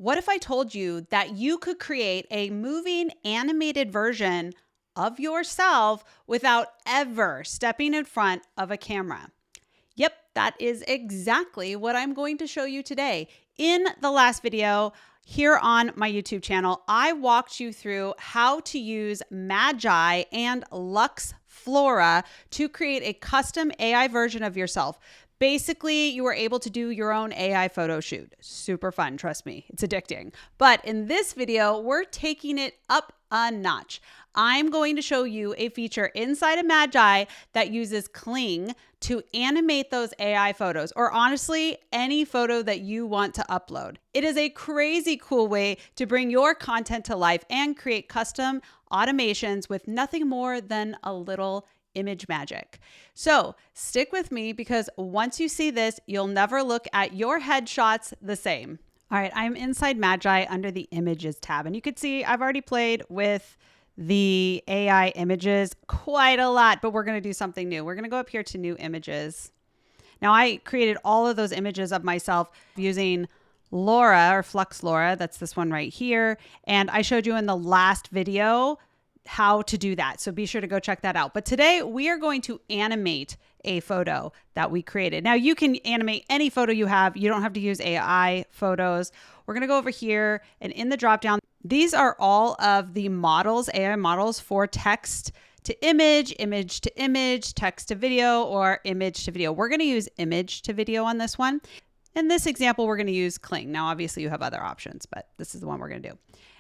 What if I told you that you could create a moving animated version of yourself without ever stepping in front of a camera? Yep, that is exactly what I'm going to show you today. In the last video here on my YouTube channel, I walked you through how to use Magai and Luxx Flora to create a custom AI version of yourself. Basically, you were able to do your own AI photo shoot. Super fun, trust me, it's addicting. But in this video, we're taking it up a notch. I'm going to show you a feature inside of Magai that uses Kling to animate those AI photos, or honestly, any photo that you want to upload. It is a crazy cool way to bring your content to life and create custom automations with nothing more than a little image magic. So stick with me because once you see this, you'll never look at your headshots the same. All right, I'm inside Magai under the images tab, and you can see I've already played with the AI images quite a lot, but we're going to do something new. We're going to go up here to new images. Now I created all of those images of myself using Laura or Luxx Flora. That's this one right here. And I showed you in the last video how to do that. So be sure to go check that out. But today we are going to animate a photo that we created. Now you can animate any photo you have. You don't have to use AI photos. We're going to go over here and in the drop down, these are all of the models, AI models for text to image, image to image, text to video, or image to video. We're going to use image to video on this one. In this example, we're going to use Kling. Now, obviously you have other options, but this is the one we're going to do.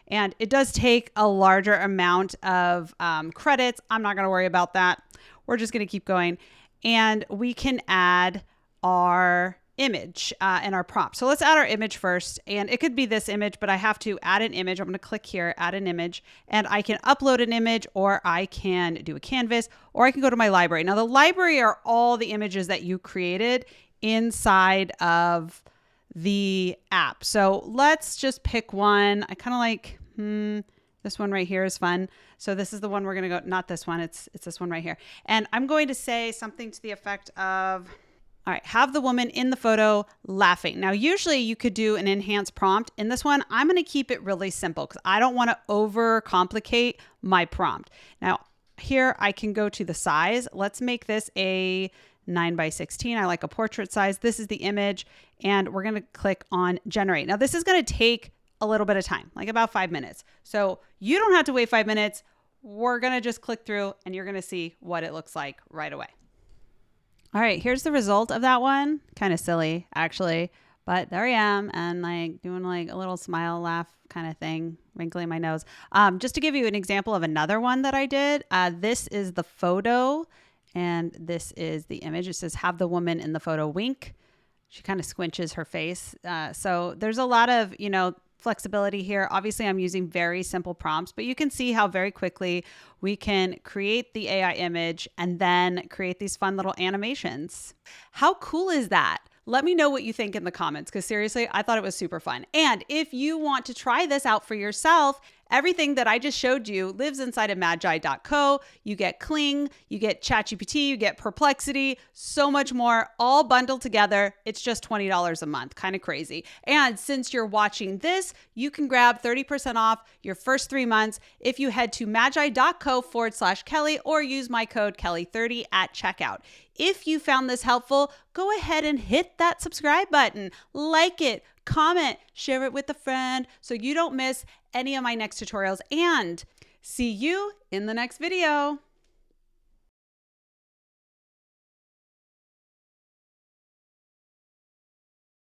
And it does take a larger amount of credits. I'm not going to worry about that. We're just going to keep going. And we can add our image and our prompt. So let's add our image first. And it could be this image, but I have to add an image. I'm going to click here, add an image, and I can upload an image, or I can do a canvas, or I can go to my library. Now the library are all the images that you created inside of the app. So let's just pick one. I kind of like, this one right here is fun. So this is the one we're going to go, not this one. It's this one right here. And I'm going to say something to the effect of, all right, have the woman in the photo laughing. Now, usually you could do an enhanced prompt. In this one, I'm going to keep it really simple because I don't want to overcomplicate my prompt. Now, here I can go to the size. Let's make this a 9:16. I like a portrait size. This is the image, and we're going to click on generate. Now, this is going to take a little bit of time, like about 5 minutes. So you don't have to wait 5 minutes. We're going to just click through and you're going to see what it looks like right away. All right, here's the result of that one. Kind of silly, actually, but there I am, and like doing like a little smile laugh kind of thing, wrinkling my nose. Just to give you an example of another one that I did, this is the photo, and this is the image. It says, have the woman in the photo wink. She kind of squinches her face. So there's a lot of, flexibility here. Obviously, I'm using very simple prompts, but you can see how very quickly we can create the AI image and then create these fun little animations. How cool is that? Let me know what you think in the comments, because seriously, I thought it was super fun. And if you want to try this out for yourself, everything that I just showed you lives inside of Magai.co. You get Kling, you get ChatGPT, you get Perplexity, so much more, all bundled together. It's just $20 a month, kind of crazy. And since you're watching this, you can grab 30% off your first 3 months if you head to Magai.co/Kelly or use my code Kelly30 at checkout. If you found this helpful, go ahead and hit that subscribe button, like it, comment, share it with a friend so you don't miss any of my next tutorials, and see you in the next video.